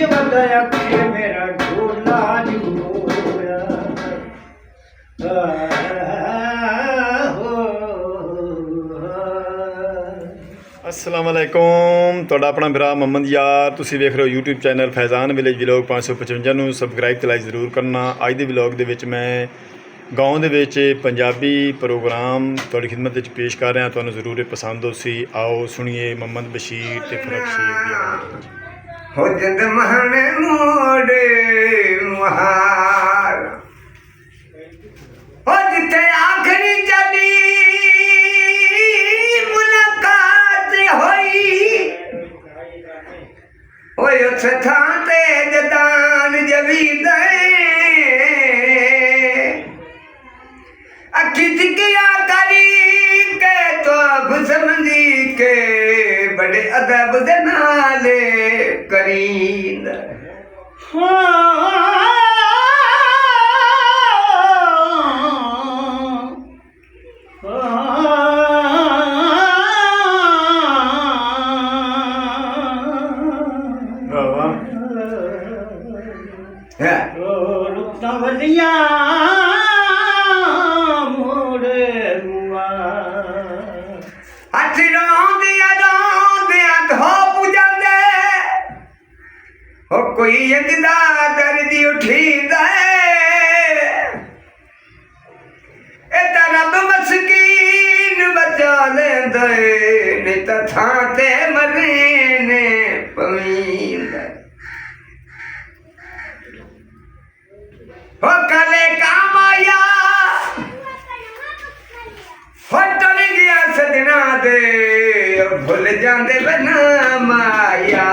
ਵਦਿਆ ਕੇ ਮੇਰਾ ਢੋਲਾ ਜੂਇਆ अस्सलाम वालेकुम ਤੁਹਾਡਾ ਆਪਣਾ ਭਰਾ ਮੁਹੰਮਦ ਯਾਰ ਤੁਸੀਂ ਵੇਖ ਰਹੇ ਹੋ YouTube ਚੈਨਲ ਫੈਜ਼ਾਨ ਵਿਲੇਜ ਵਲੌਗ 555 ਨੂੰ ਸਬਸਕ੍ਰਾਈਬ ਤੇ ਲਾਈਕ ਜ਼ਰੂਰ ਕਰਨਾ। ਅੱਜ ਦੇ ਵਲੌਗ ਦੇ ਵਿੱਚ ਮੈਂ गाँव ਦੇ ਵਿੱਚ ਪੰਜਾਬੀ ਪ੍ਰੋਗਰਾਮ ਤੁਹਾਡੀ ਖਿਦਮਤ ਵਿੱਚ ਪੇਸ਼ ਕਰ ਰਿਹਾ। ਤੁਹਾਨੂੰ ਜ਼ਰੂਰ ਇਹ ਪਸੰਦ ਹੋਸੀ। ਆਓ ਸੁਣੀਏ ਮੁਹੰਮਦ ਬਸ਼ੀਰ ਤੇ ਫਰਕ ਸ਼ੇਖ ਦੀ ਆਵਾਜ਼। ਹੋ ਜੰਦ ਮਹਣੇ ਮੋੜੇ ਮੁਹਾਰ ਹੋ ਜਿੱਥੇ ਆਖਰੀ ਜਦੀ ਮੁਲਾਕਾਤ ਹੋਈ ਓਏ ਉੱਥੇ ਥਾਂ ਤੇ ਜਦਾਨ ਜਵੀ ਦੇ अखी जिकिया करी के तो अब समझी के बड़े अदब दे नाले करीन कोई यकदा दर्दी उठी दे रब मस्कीन बचा ले दे नहीं तो थां ते मरे ने पवींद हो कले काम आया हो टल गया सजना दे भूल जांदे बना माया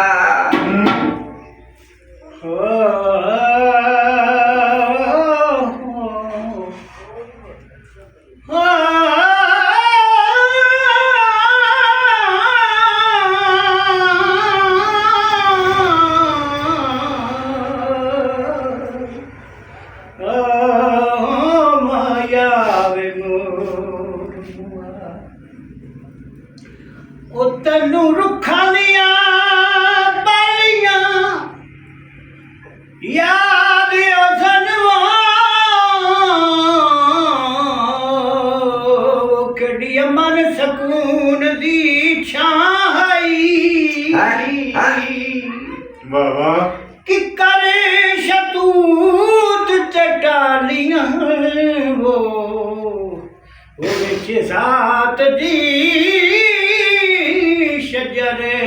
ਤੈਨੂੰ ਰੁੱਖਾਂ ਦੀਆਂ ਬਾਲੀਆਂ ਯਾਦ ਉਸਨਵਾ ਕਿਹੜੀ ਮਨ ਸਕੂਨ ਦੀ ਛਾਈ ਵਾਹ ਵਾਹ ਕਿ ਕਰੇ ਸ਼ਤੂਤ ਚਟਾਲੀਆਂ ਉਹ ਵਿੱਚ ਸਾਤ ਦੀ शजरे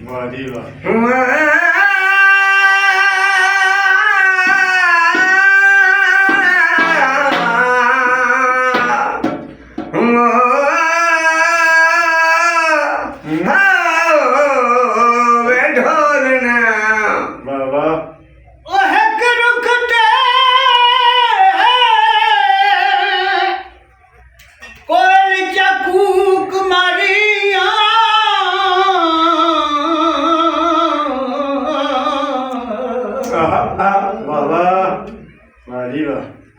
वाह जी वाह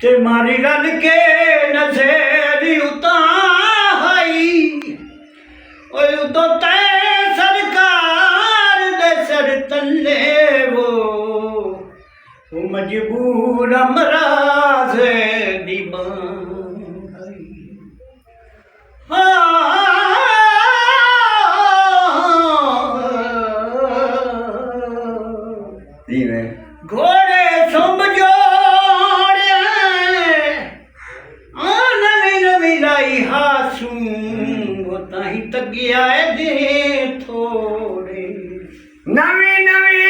ते मारी रल के नशेरी उताई उदो तै सरकार दे सर तले वो मजबूर अमराज दी घोड़े समझो तगिया दे थोड़े नवी नवी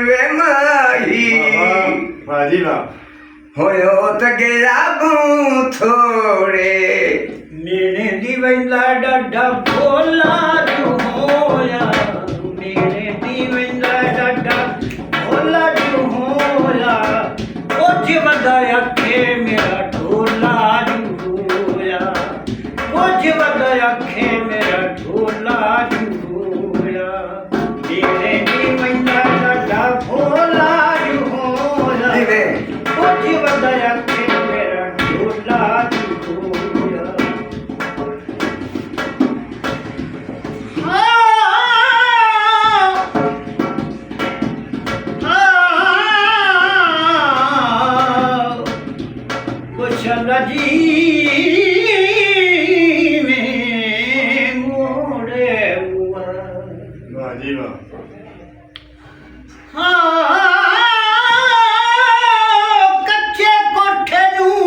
वे माही होयो तगिया थोड़े मेरे दी वेंदा डाडा भोला जो होया मेरे दी वेंदा डाडा भोला जो होया कुछ वधाया के मेरा ढोला जूया कुछ वधाया के मेरा ढोला जूया मेरे दी वेंदा डाडा भोला जो होया कुछ वधाया के मेरा ढोला ਮਾਸ਼ਾਅੱਲਾ ਜੀ ਵੇ ਮੋੜੇ ਵਾਹ ਜੀ ਵਾਹ ਹਾਂ ਕੱਚੇ ਕੋਠੇ ਨੂੰ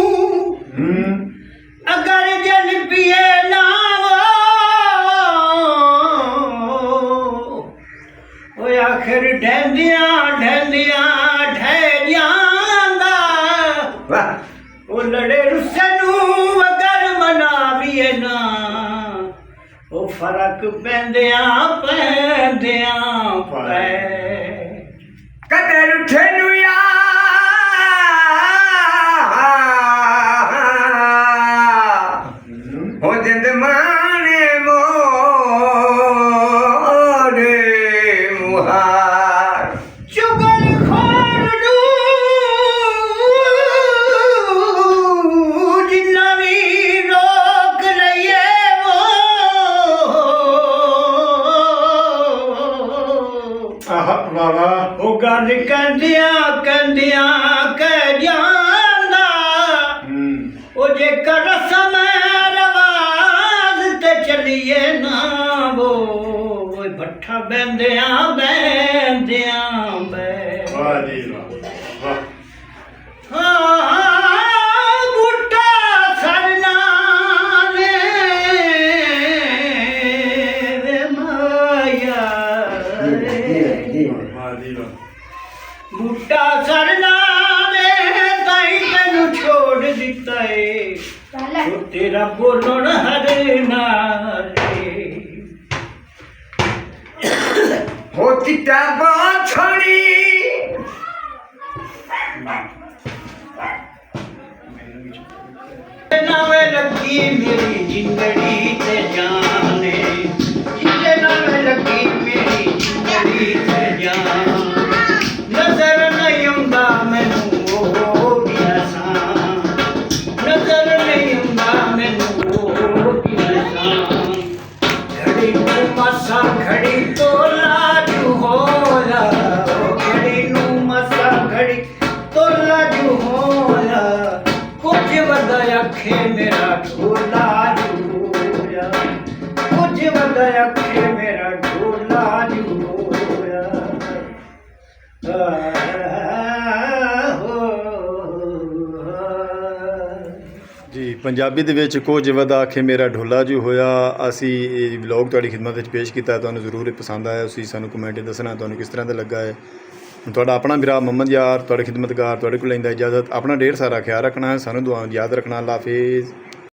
ਅਗਰ ਜਲ ਪੀਏ ਨਾ ਓਏ ਆਖਰ ਢਹਿੰਦਿਆਂ ਢਹਿੰਦਿਆਂ ਢਹਿ ਜਾਂਦਾ ਵਾਹ ਉਹ ਲੜੇ ਰੁੱਸੇ ਨੂੰ ਅਗਰ ਮਨਾਵੀਏ ਨਾ ਉਹ ਫਰਕ ਪੈਂਦਿਆਂ ਪੈਂਦਿਆਂ ਪੈ ਕਦਰ ਉੱਠੇ ਨੂੰ ਹੋ ਜਿੰਦ ਮਾਣੇ ਮੋਰੇ ਮੁਹਾਰ ਚੁਗਲ ਖੋਰ ਨੂੰ ਜਿੰਨਾ ਵੀ ਰੋਕ ਲਈਏ ਆਹ ਵਾਹ ਵਾਹ ਉਹ ਗੱਲ ਕਹਿੰਦਿਆਂ ਕਹਿੰਦਿਆਂ ਕਹਿ ਜਾਂਦਾ ਉਹ ਜੇਕਰ ਰਸਮ ਰਵਾਜ਼ ਤੇ ਚੱਲੀਏ ਨਾ ਓਏ ਭੱਠਾ ਬੈਂਦਿਆਂ ਬੈਂਦਿਆਂ ਬੈ ਵਾਹ ਜੀ ਵਾਹ ਬੂਟਾ ਸਰਨਾ ਵੇ ਮਾਇਆ ਵਾਹ ਜੀ ਵਾਹ ਬੂਟਾ ਸਰਨਾ ਵੇ ਤਾਈ ਤੈਨੂੰ ਛੋੜ ਦਿੱਤਾ ਏ ਉਹ ਤੇਰਾ ਬੋਲਣ ਹਰੇ ਨਾਲੇ ਹੋ ਚਿੱਟਾ ਬਹੁਤ ਛੜੀ ਨਾਵੇਂ ਲੱਗੀ ਮੇਰੀ ਜਿੰਦੜੀ ਤੇ ਜਾਨੇ ਜਿਹਦੇ ਨਾਵੇਂ ਲੱਗੀ ਮੇਰੀ ਜਿੰਦੜੀ ਤੇ ਜਾਨ ਨਜ਼ਰ ਨਹੀਂ ਆਉਂਦਾ ਮੈਨੂੰ ਉਹ ਕਿਸਾ ਨਜ਼ਰ ਨਹੀਂ ਆਉਂਦਾ ਮੈਨੂੰ ਉਹ ਕਿਸਾ ਘੜੀ ਨੂੰ ਮਸਾ ਘੜੀ ਤੋਲਾ ਜੂ ਹੋਇਆ ਘੜੀ ਨੂੰ ਮਸਾ ਘੜੀ ਤੋਲਾ ਜੂ ਹੋਇਆ ਕੁਝ ਵੱਡਾ ਅੱਖੇ ਮੇਰਾ ਢੋਲਾ ਜੂਇਆ ਕੁਝ ਵੱਡਾ ਅੱਖੇ ਮੇਰਾ ਢੋਲਾ ਜੂਇਆ ਜੀ ਪੰਜਾਬੀ ਦੇ ਵਿੱਚ ਕੁਝ ਵਧਾ ਆਖੇ ਮੇਰਾ ਢੋਲਾ ਜੂ ਹੋਇਆ। ਅਸੀਂ ਇਹ ਵਲੌਗ ਤੁਹਾਡੀ ਖਿਦਮਤ ਵਿੱਚ ਪੇਸ਼ ਕੀਤਾ, ਤੁਹਾਨੂੰ ਜ਼ਰੂਰ ਇਹ ਪਸੰਦ ਆਇਆ। ਤੁਸੀਂ ਸਾਨੂੰ ਕਮੈਂਟ ਦੱਸਣਾ ਤੁਹਾਨੂੰ ਕਿਸ ਤਰ੍ਹਾਂ ਦਾ ਲੱਗਾ ਹੈ। ਤੁਹਾਡਾ ਆਪਣਾ ਵੀਰਾ ਮੁਹੰਮਦ ਯਾਰ, ਤੁਹਾਡੇ ਖਿਦਮਤਗਾਰ, ਤੁਹਾਡੇ ਕੋਲ ਲੈਂਦਾ ਇਜਾਜ਼ਤ। ਆਪਣਾ ਢੇਰ ਸਾਰਾ ਖਿਆਲ ਰੱਖਣਾ ਹੈ, ਸਾਨੂੰ ਦੁਆ ਯਾਦ ਰੱਖਣਾ। ਅੱਲਾ ਹਾਫਿਜ਼।